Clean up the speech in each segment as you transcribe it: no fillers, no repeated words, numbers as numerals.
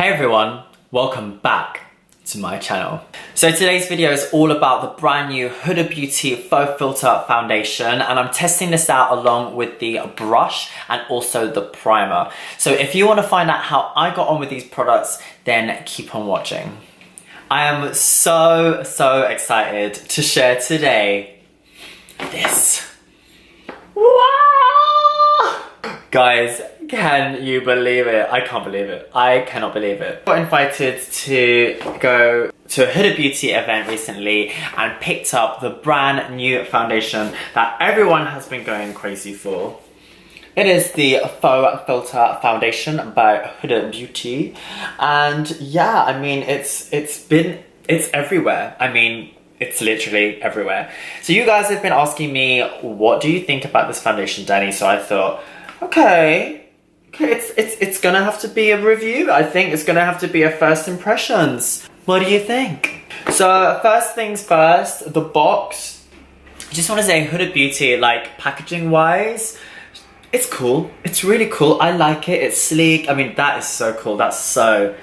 Hey everyone, welcome back to my channel. So today's video is all about the brand new Huda Beauty Faux Filter Foundation, and I'm testing this out along with the brush and also the primer. So if you want to find out how I got on with these products, then keep on watching. I am so excited to share today this. Wow! Guys, can you believe it? I can't believe it. I cannot believe it. I got invited to go to a Huda Beauty event recently and picked up the brand new foundation that everyone has been going crazy for. It is the Faux Filter Foundation by Huda Beauty. And yeah, I mean, it's everywhere. I mean, it's literally everywhere. So you guys have been asking me, what do you think about this foundation, Danny? So I thought, okay, it's gonna have to be a review. I think it's gonna have to be a first impressions. What do you think? So first things first, the box. I just want to say Huda Beauty, like packaging wise, it's cool. It's really cool. I like it. It's sleek. I mean, that is so cool. That's so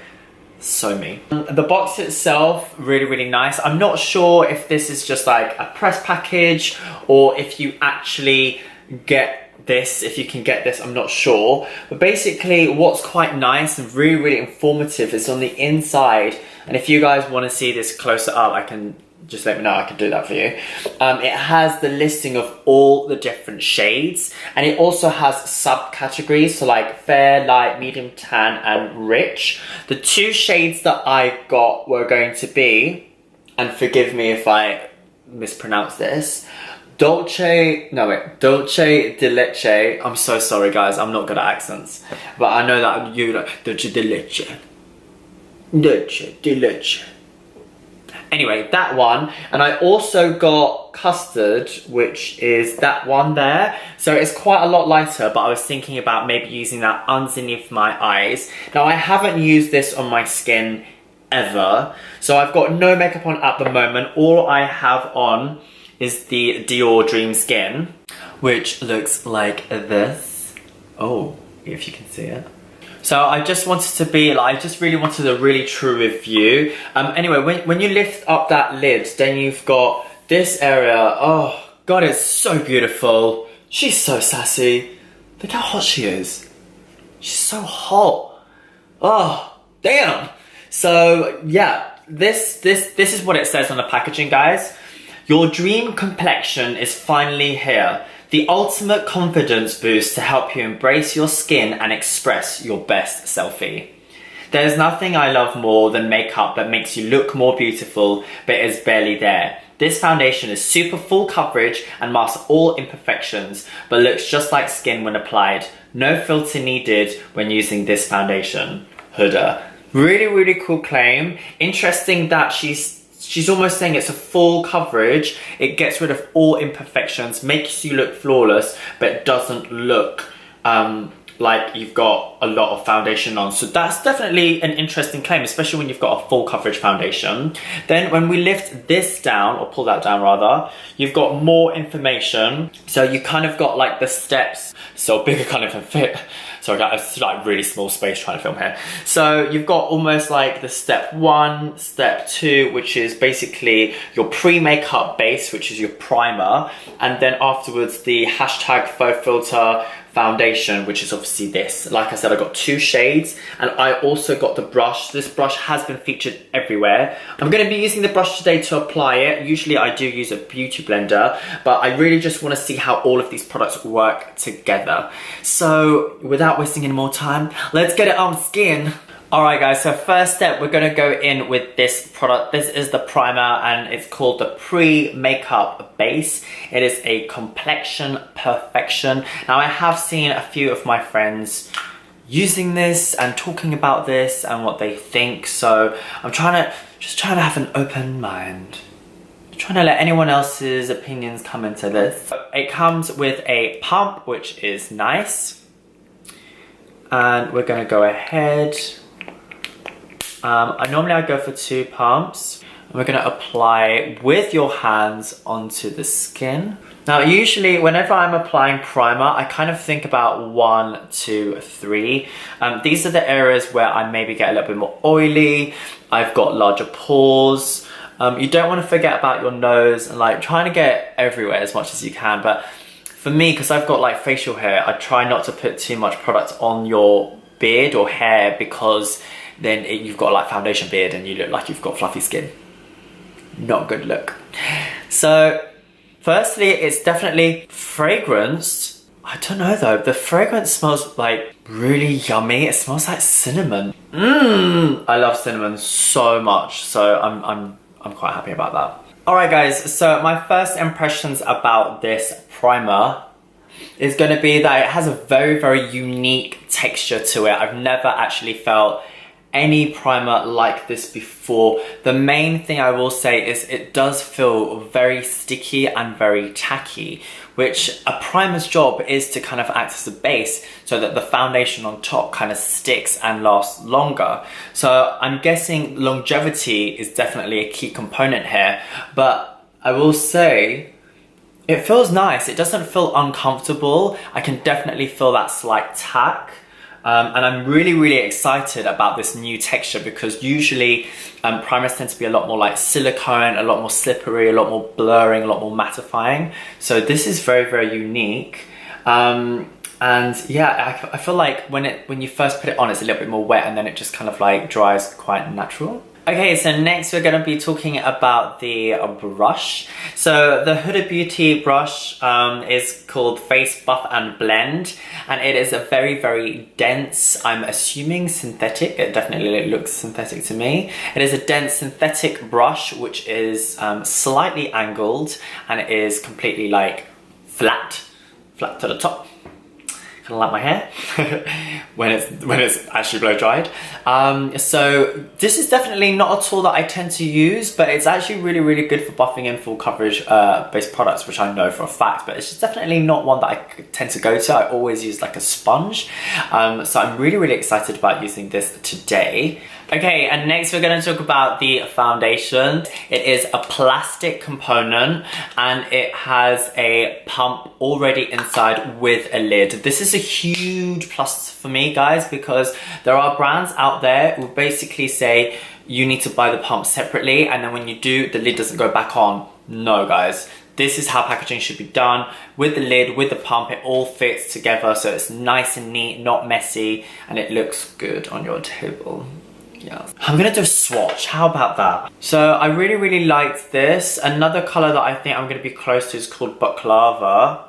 me. The box itself, really nice. I'm not sure if this is just like a press package or if you actually get this, if you can get this, I'm not sure. But basically what's quite nice and really informative is on the inside. And if you guys want to see this closer up, I can just let me know, I can do that for you. It has the listing of all the different shades, and it also has subcategories, so like fair, light, medium tan, and rich. The two shades that I got were going to be, and forgive me if I mispronounce this, Dolce de Leche. I'm so sorry guys, I'm not good at accents, but I know that you like Dolce de Leche. Dolce de Leche. Anyway, that one. And I also got Custard, which is that one there. So it's quite a lot lighter, but I was thinking about maybe using that underneath my eyes. Now I haven't used this on my skin ever, so I've got no makeup on at the moment. All I have on is the Dior Dream Skin, which looks like this. Oh, if you can see it. So I just wanted to be like, I just really wanted a really true review. Anyway, when you lift up that lid, then you've got this area. Oh God, it's so beautiful. She's so sassy. Look how hot she is. She's so hot. Oh, damn. So yeah, this is what it says on the packaging, guys. Your dream complexion is finally here. The ultimate confidence boost to help you embrace your skin and express your best selfie. There's nothing I love more than makeup that makes you look more beautiful but is barely there. This foundation is super full coverage and masks all imperfections, but looks just like skin when applied. No filter needed when using this foundation. Huda. Really cool claim. Interesting that she's almost saying it's a full coverage. It gets rid of all imperfections, makes you look flawless, but doesn't look like you've got a lot of foundation on. So that's definitely an interesting claim, especially when you've got a full coverage foundation. Then when we lift this down, or pull that down rather, you've got more information. So you kind of got like the steps. So big, I can't even fit. Sorry guys, it's like really small space trying to film here. So you've got almost like the step 1, step 2, which is basically your pre-makeup base, which is your primer. And then afterwards the hashtag Faux Filter Foundation, which is obviously this. Like I said, I got 2 shades, and I also got the brush. This brush has been featured everywhere. I'm going to be using the brush today to apply it. Usually I do use a beauty blender, but I really just want to see how all of these products work together. So without wasting any more time, let's get it on skin. Alright guys, so first step, we're going to go in with this product. This is the primer, and it's called the Pre-Makeup Base. It is a Complexion Perfection. Now I have seen a few of my friends using this and talking about this and what they think, so I'm just trying to have an open mind. I'm trying to let anyone else's opinions come into this. It comes with a pump, which is nice. And we're going to go ahead. Normally I go for 2 pumps. And we're going to apply with your hands onto the skin. Now, usually whenever I'm applying primer, I kind of think about 1, 2, 3. These are the areas where I maybe get a little bit more oily. I've got larger pores. You don't want to forget about your nose and like trying to get everywhere as much as you can. But for me, because I've got like facial hair, I try not to put too much product on your beard or hair, because then you've got like foundation beard and you look like you've got fluffy skin. Not a good look. So firstly, it's definitely fragranced. I don't know though, the fragrance smells like really yummy. It smells like cinnamon. I love cinnamon so much, so I'm quite happy about that. Alright guys, so my first impressions about this primer is going to be that it has a very, very unique texture to it. I've never actually felt any primer like this before. The main thing I will say is it does feel very sticky and very tacky, which a primer's job is to kind of act as a base so that the foundation on top kind of sticks and lasts longer. So I'm guessing longevity is definitely a key component here, but I will say it feels nice. It doesn't feel uncomfortable. I can definitely feel that slight tack. And I'm really, really excited about this new texture, because usually primers tend to be a lot more like silicone, a lot more slippery, a lot more blurring, a lot more mattifying. So this is very, very unique. And yeah, I feel like when you first put it on, it's a little bit more wet, and then it just kind of like dries quite natural. Okay, so next we're going to be talking about the brush. So the Huda Beauty brush is called Face Buff and Blend, and it is a very, very dense, I'm assuming synthetic, it definitely looks synthetic to me. It is a dense synthetic brush which is slightly angled, and it is completely like flat to the top. Kind of like my hair when it's actually blow dried. So this is definitely not a tool that I tend to use, but it's actually really, really good for buffing in full coverage based products, which I know for a fact, but it's just definitely not one that I tend to go to. I always use like a sponge. So I'm really, really excited about using this today. Okay, and next we're going to talk about the foundation. It is a plastic component, and it has a pump already inside with a lid. This is a huge plus for me, guys, because there are brands out there who basically say you need to buy the pump separately, and then when you do, the lid doesn't go back on. No, guys. This is how packaging should be done. With the lid, with the pump, it all fits together, so it's nice and neat, not messy, and it looks good on your table. Yeah. I'm gonna do a swatch, how about that? So I really, really liked this. Another color that I think I'm gonna be close to is called Baklava.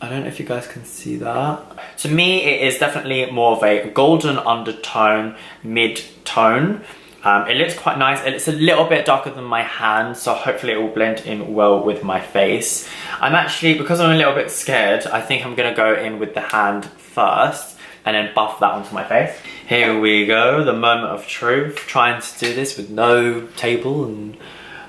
I don't know if you guys can see that. To me, it is definitely more of a golden undertone, mid-tone. It looks quite nice. It's a little bit darker than my hand, so hopefully it will blend in well with my face. I'm actually, because I'm a little bit scared, I think I'm gonna go in with the hand first and then buff that onto my face. Here we go, the moment of truth. Trying to do this with no table and...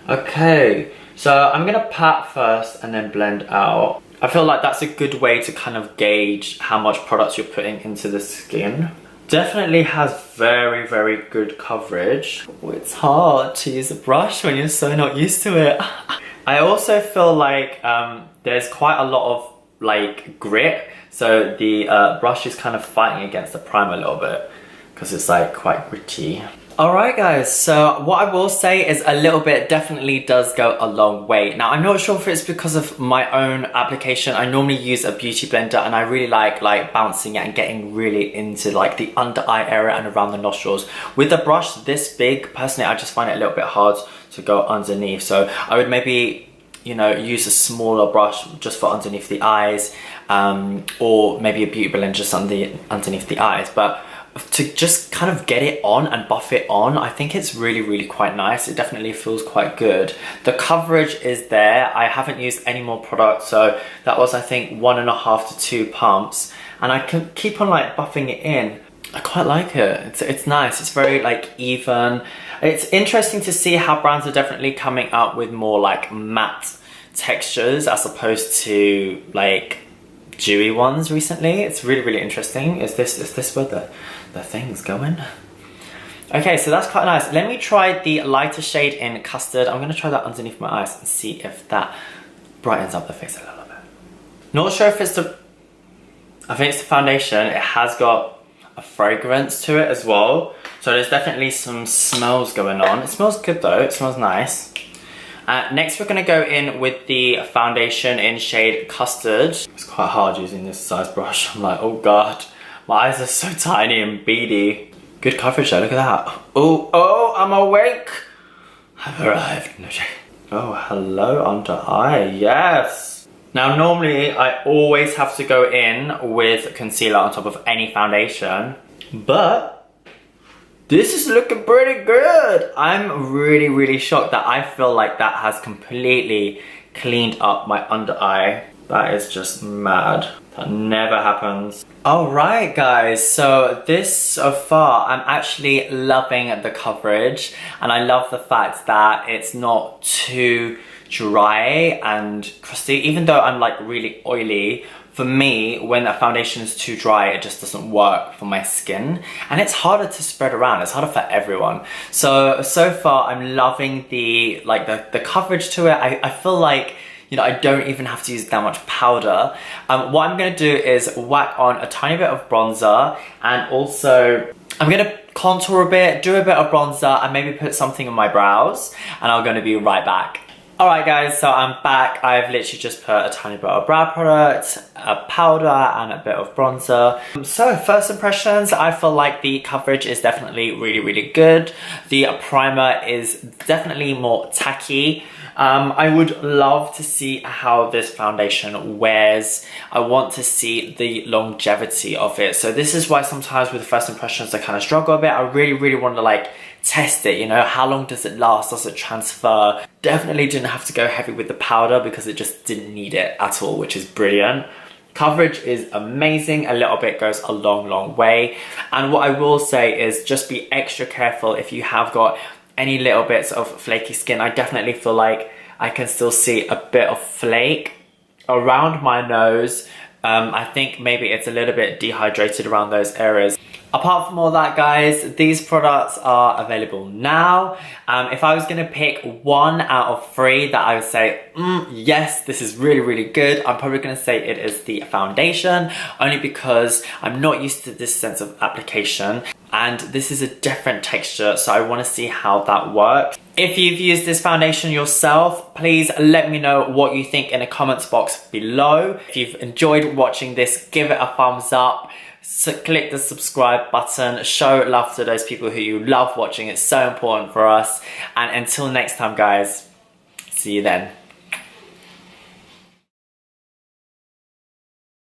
Okay, so I'm gonna pat first and then blend out. I feel like that's a good way to kind of gauge how much product you're putting into the skin. Definitely has very, very good coverage. Oh, it's hard to use a brush when you're so not used to it. I also feel like there's quite a lot of like grit, so the brush is kind of fighting against the primer a little bit because it's like quite gritty. Alright guys, so what I will say is a little bit definitely does go a long way. Now I'm not sure if it's because of my own application. I normally use a beauty blender and I really like bouncing it and getting really into like the under eye area and around the nostrils. With a brush this big, personally I just find it a little bit hard to go underneath. So I would maybe, you know, use a smaller brush just for underneath the eyes, or maybe a beauty blender just underneath the eyes. But to just kind of get it on and buff it on, I think it's really, really quite nice. It definitely feels quite good. The coverage is there. I haven't used any more product, so that was I think 1.5 to 2 pumps, and I can keep on like buffing it in. I quite like it. It's nice. It's very like even. It's interesting to see how brands are definitely coming up with more like matte textures as opposed to like dewy ones recently. It's really, really interesting. Is this where the thing's going? Okay, so that's quite nice. Let me try the lighter shade in Custard. I'm gonna try that underneath my eyes and see if that brightens up the face a little bit. Not sure if it's the... I think it's the foundation. It has got a fragrance to it as well. So there's definitely some smells going on. It smells good though, it smells nice. Next we're going to go in with the foundation in shade Custard. It's quite hard using this size brush. I'm like, oh god, my eyes are so tiny and beady. Good coverage though, look at that. Oh, I'm awake. I've arrived. No shade. Oh, hello under eye, yes. Now normally I always have to go in with concealer on top of any foundation, but this is looking pretty good. I'm really shocked that I feel like that has completely cleaned up my under eye. That is just mad. That never happens. Alright guys, so this so far, I'm actually loving the coverage, and I love the fact that it's not too dry and crusty. Even though I'm like really oily, for me, when that foundation is too dry, it just doesn't work for my skin. And it's harder to spread around, it's harder for everyone. So far I'm loving the coverage to it. I feel like, you know, I don't even have to use that much powder. What I'm gonna do is whack on a tiny bit of bronzer, and also I'm gonna contour a bit, do a bit of bronzer, and maybe put something on my brows, and I'm gonna be right back. Alright guys, so I'm back. I've literally just put a tiny bit of brow product, a powder, and a bit of bronzer. So first impressions, I feel like the coverage is definitely really good. The primer is definitely more tacky. I would love to see how this foundation wears. I want to see the longevity of it. So this is why sometimes with the first impressions I kind of struggle a bit. I really want to like test it, you know, how long does it last, does it transfer? Definitely didn't have to go heavy with the powder because it just didn't need it at all, which is brilliant. Coverage is amazing, a little bit goes a long way. And what I will say is just be extra careful if you have got any little bits of flaky skin. I definitely feel like I can still see a bit of flake around my nose. I think maybe it's a little bit dehydrated around those areas. Apart from all that guys, these products are available now. If I was gonna pick 1 out of 3 that I would say, yes, this is really good, I'm probably gonna say it is the foundation, only because I'm not used to this sense of application, and this is a different texture, so I wanna see how that works. If you've used this foundation yourself, please let me know what you think in the comments box below. If you've enjoyed watching this, give it a thumbs up. So click the subscribe button, show love to those people who you love watching. It's so important for us. And until next time guys, see you then.